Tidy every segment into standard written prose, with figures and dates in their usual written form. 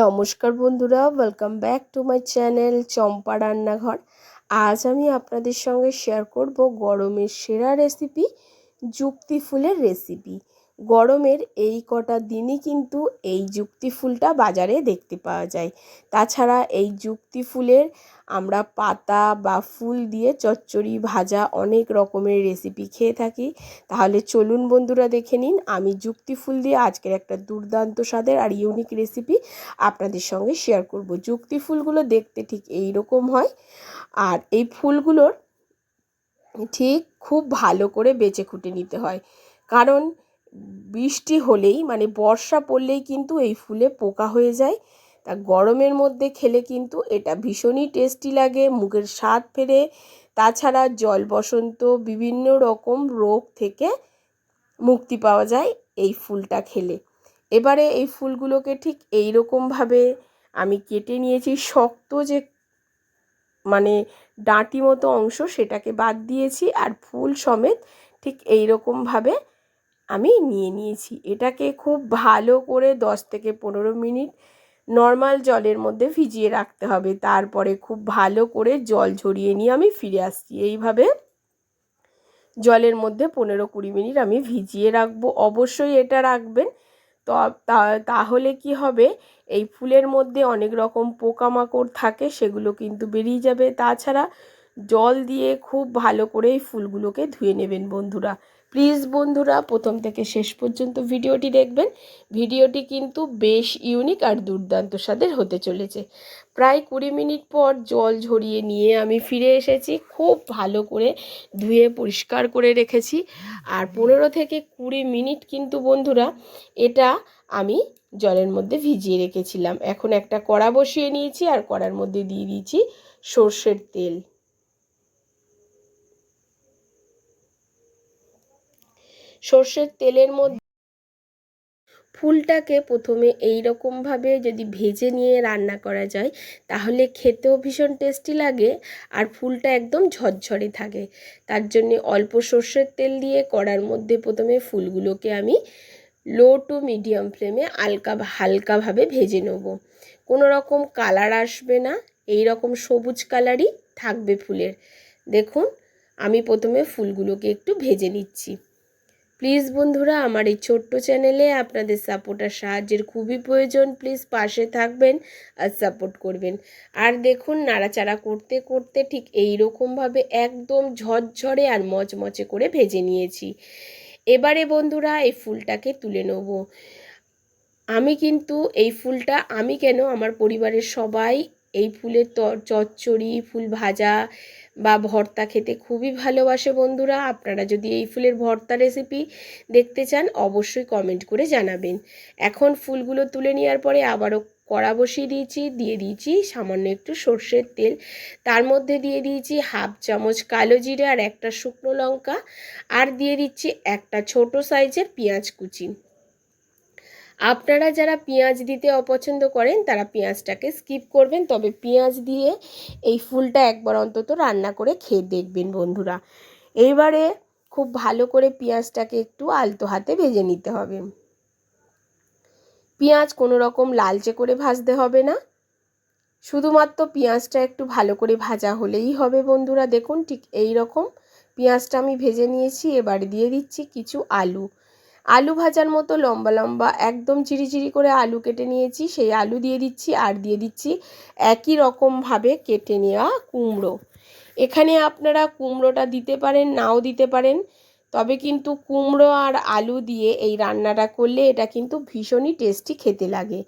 নমস্কার বন্ধুরা, welcome back to my channel Champa Rannaghar. আজ আমি আপনাদের সঙ্গে শেয়ার করব গরমের সেরা রেসিপি, যুক্তি ফুলের রেসিপি। গরমের এই কটা দিনই কিন্তু এই যুক্তি ফুলটা বাজারে দেখতে পাওয়া যায়। তাছাড়া এই যুক্তি ফুলের আমরা পাতা বা ফুল দিয়ে চচ্চড়ি, ভাজা অনেক রকমের রেসিপি খেয়ে থাকি। তাহলে চলুন বন্ধুরা দেখে নিন আমি যুক্তি ফুল দিয়ে আজকের একটা দুর্দান্ত স্বাদের আর ইউনিক রেসিপি আপনাদের সঙ্গে শেয়ার করব। যুক্তি ফুলগুলো দেখতে ঠিক এই রকম হয়, আর এই ফুলগুলোর ঠিক খুব ভালো করে বেছে খুঁটে নিতে হয়, কারণ বৃষ্টি হলেই মানে বর্ষা পড়লেই কিন্তু এই ফুলে পোকা হয়ে যায়। তা গরমের মধ্যে খেলে কিন্তু এটা ভীষণই টেস্টি লাগে, মুখের স্বাদ ফেরে। তাছাড়া জল বসন্ত বিভিন্ন রকম রোগ থেকে মুক্তি পাওয়া যায় এই ফুলটা খেলে। এবারে এই ফুলগুলোকে ঠিক এই রকমভাবে আমি কেটে নিয়েছি। শক্ত যে মানে ডাঁটি মতো অংশ সেটাকে বাদ দিয়েছি, আর ফুল সমেত ঠিক এই রকমভাবে আমি নিয়ে নিয়েছি। এটাকে খুব ভালো করে 10 থেকে 15 মিনিট নর্মাল জলের মধ্যে ভিজিয়ে রাখতে হবে। তারপরে খুব ভালো করে জল ঝরিয়ে নিয়ে আমি ফিরে আসছি। এইভাবে জলের মধ্যে 15-20 মিনিট আমি ভিজিয়ে রাখবো। অবশ্যই এটা রাখবেন, তো তাহলে কি হবে, এই ফুলের মধ্যে অনেক রকম পোকামাকড় থাকে, সেগুলো কিন্তু বেরিয়ে যাবে। তাছাড়া জল দিয়ে খুব ভালো করে এই ফুলগুলোকে ধুয়ে নেবেন বন্ধুরা। প্লিজ বন্ধুরা প্রথম থেকে শেষ পর্যন্ত ভিডিওটি দেখবেন। ভিডিওটি কিন্তু বেশ ইউনিক আর দুর্দান্ত স্বাদের হতে চলেছে। প্রায় 20 মিনিট পর জল ঝরিয়ে নিয়ে আমি ফিরে এসেছি। খুব ভালো করে ধুয়ে পরিষ্কার করে রেখেছি, আর 15 থেকে 20 মিনিট কিন্তু বন্ধুরা এটা আমি জলের মধ্যে ভিজিয়ে রেখেছিলাম। এখন একটা কড়া বসিয়ে নিয়েছি, আর কড়ার মধ্যে দিয়ে দিয়েছি সর্ষের তেল। সর্ষের তেলের মধ্যে ফুলটাকে প্রথমে এই রকমভাবে যদি ভেজে নিয়ে রান্না করা যায় তাহলে খেতেও ভীষণ টেস্টি লাগে, আর ফুলটা একদম ঝরঝরে থাকে। তার জন্যে অল্প সর্ষের তেল দিয়ে কড়ার মধ্যে প্রথমে ফুলগুলোকে আমি লো টু মিডিয়াম ফ্লেমে হালকাভাবে ভেজে নেব। কোনো রকম কালার আসবে না, এই রকম সবুজ কালারই থাকবে ফুলের। দেখুন আমি প্রথমে ফুলগুলোকে একটু ভেজে নিচ্ছি। প্লিজ বন্ধুরা আমার এই ছোট্ট চ্যানেলে আপনাদের সাপোর্ট আর সাহায্যের খুবই প্রয়োজন। প্লিজ পাশে থাকবেন আর সাপোর্ট করবেন। আর দেখুন নাড়াচাড়া করতে করতে ঠিক এই রকমভাবে একদম ঝরঝরে আর মচমচে করে ভেজে নিয়েছি। এবারে বন্ধুরা এই ফুলটাকে তুলে নেব। আমি কিন্তু এই ফুলটা আমি কেন, আমার পরিবারের সবাই এই ফুলের চচ্চড়ি, ফুল ভাজা বা ভর্তা খেতে খুবই ভালোবাসে বন্ধুরা। আপনারা যদি এই ফুলের ভর্তা রেসিপি দেখতে চান অবশ্যই কমেন্ট করে জানাবেন। এখন ফুলগুলো তুলে নেওয়ার পরে আবারও কড়া বসিয়ে দিয়ে দিয়েছি সামান্য একটু সর্ষের তেল। তার মধ্যে দিয়ে দিয়েছি হাফ চামচ কালো জিরে আর একটা শুকনো লঙ্কা, আর দিয়ে দিচ্ছি একটা ছোট সাইজের পেঁয়াজ কুচি। আপনারা যারা পেঁয়াজ দিতে অপছন্দ করেন তারা পেঁয়াজটাকে স্কিপ করবেন, তবে পেঁয়াজ দিয়ে এই ফুলটা একবার অন্তত রান্না করে খেয়ে দেখবেন বন্ধুরা। এইবারে খুব ভালো করে পেঁয়াজটাকে একটু আলতো হাতে ভেজে নিতে হবে। পেঁয়াজ কোনো রকম লালচে করে ভাজতে হবে না, শুধুমাত্র পেঁয়াজটা একটু ভালো করে ভাজা হলেই হবে বন্ধুরা। দেখুন ঠিক এই রকম পেঁয়াজটা আমি ভেজে নিয়েছি। এবারে দিয়ে দিচ্ছি কিছু আলু ভাজার মতো লম্বা লম্বা একদম ঝিরিঝিরি করে আলু কেটে নিয়েছি, সেই আলু দিয়ে দিচ্ছি। আর দিয়ে দিচ্ছি একই রকমভাবে কেটে নেওয়া কুমড়ো। এখানে আপনারা কুমড়োটা দিতে পারেন, নাও দিতে পারেন, তবে কিন্তু কুমড়ো আর আলু দিয়ে এই রান্নাটা করলে এটা কিন্তু ভীষণই টেস্টি খেতে লাগে।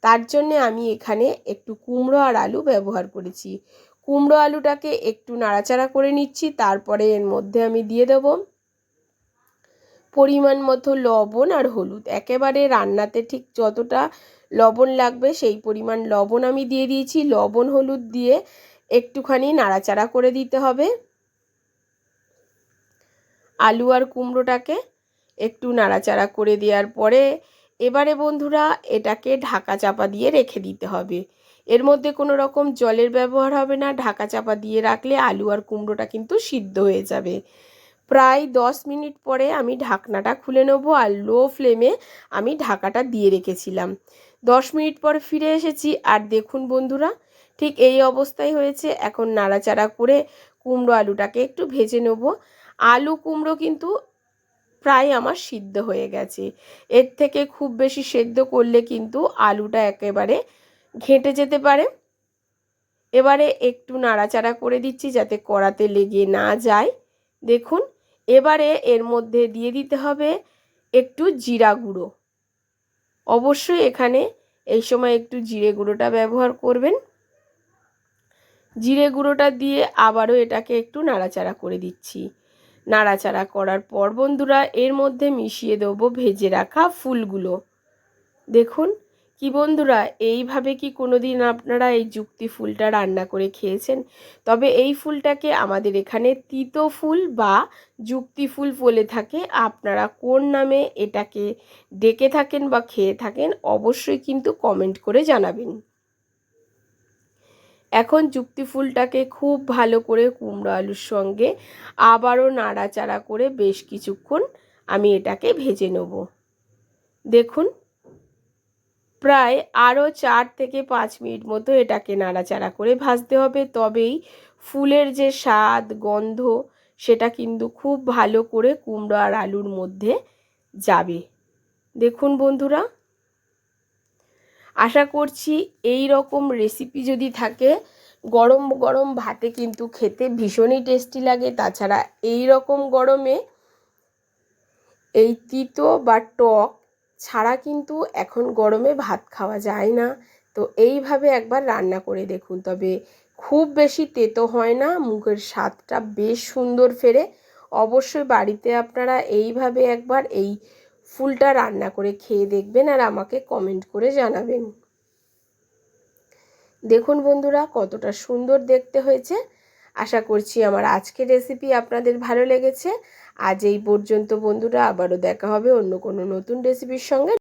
তার জন্যে আমি এখানে একটু কুমড়ো আর আলু ব্যবহার করেছি। কুমড়ো আলুটাকে একটু নাড়াচাড়া করে নিচ্ছি। তারপরে এর মধ্যে আমি দিয়ে দেবো পরিমাণ মতো লবণ আর হলুদ। একেবারে রান্নাতে ঠিক যতটা লবণ লাগবে সেই পরিমাণ লবণ আমি দিয়ে দিয়েছি। লবণ হলুদ দিয়ে একটুখানি নাড়াচাড়া করে দিতে হবে। আলু আর কুমড়োটাকে একটু নাড়াচাড়া করে দেওয়ার পরে এবারে বন্ধুরা এটাকে ঢাকা চাপা দিয়ে রেখে দিতে হবে। এর মধ্যে কোনো রকম জলের ব্যবহার হবে না। ঢাকা চাপা দিয়ে রাখলে আলু আর কুমড়োটা কিন্তু সিদ্ধ হয়ে যাবে। প্রায় 10 মিনিট পরে আমি ঢাকনাটা খুলে নেব, আর লো ফ্লেমে আমি ঢাকাটা দিয়ে রেখেছিলাম। 10 মিনিট পর ফিরে এসেছি, আর দেখুন বন্ধুরা ঠিক এই অবস্থায় হয়েছে। এখন নাড়াচাড়া করে কুমড়ো আলুটাকে একটু ভেজে নেব। আলু কুমড়ো কিন্তু প্রায় আমার সিদ্ধ হয়ে গেছে। এর থেকে খুব বেশি সেদ্ধ করলে কিন্তু আলুটা একেবারে ঘেঁটে যেতে পারে। এবারে একটু নাড়াচাড়া করে দিচ্ছি যাতে কড়াতে লেগে না যায়। দেখুন এবারে এর মধ্যে দিয়ে দিতে হবে একটু জিরা গুঁড়ো। অবশ্যই এখানে এই সময় একটু জিরে গুঁড়োটা ব্যবহার করবেন। জিরে গুঁড়োটা দিয়ে আবারও এটাকে একটু নাড়াচাড়া করে দিচ্ছি। নাড়াচাড়া করার পর বন্ধুরা এর মধ্যে মিশিয়ে দেবো ভেজে রাখা ফুলগুলো। দেখুন কি বন্ধুরা, এইভাবে কি কোনোদিন আপনারা এই যুক্তি ফুলটা রান্না করে খেয়েছেন? তবে এই ফুলটাকে আমাদের এখানে তিতো ফুল বা যুক্তি ফুল বলে থাকে। আপনারা কোন নামে এটাকে ডেকে থাকেন বা খেয়ে থাকেন অবশ্যই কিন্তু কমেন্ট করে জানাবেন। এখন যুক্তি ফুলটাকে খুব ভালো করে কুমড়ো আলুর সঙ্গে আবারও নাড়াচাড়া করে বেশ কিছুক্ষণ আমি এটাকে ভেজে নেব। দেখুন প্রায় আরও 4 থেকে 5 মিনিট মতো এটাকে নাড়াচাড়া করে ভাজতে হবে, তবেই ফুলের যে স্বাদ গন্ধ সেটা কিন্তু খুব ভালো করে কুমড়ো আর আলুর মধ্যে যাবে। দেখুন বন্ধুরা, আশা করছি এই রকম রেসিপি যদি থাকে গরম গরম ভাতে কিন্তু খেতে ভীষণই টেস্টি লাগে। তাছাড়া এই রকম গরমে এই তিতো বা টক ছাড়া কিন্তু এখন গরমে ভাত খাওয়া যায় না। তো এইভাবে একবার রান্না করে দেখুন, তবে খুব বেশি তেতো হয় না, মুখের স্বাদটা বেশ সুন্দর ফেরে। অবশ্যই বাড়িতে আপনারা এইভাবে একবার এই ফুলটা রান্না করে খেয়ে দেখবেন আর আমাকে কমেন্ট করে জানাবেন। দেখুন বন্ধুরা কতটা সুন্দর দেখতে হয়েছে। আশা করছি আমার আজকের রেসিপি আপনাদের ভালো লেগেছে। আজ এই পর্যন্ত বন্ধুরা, আবারও দেখা হবে অন্য কোনো নতুন রেসিপির সঙ্গে।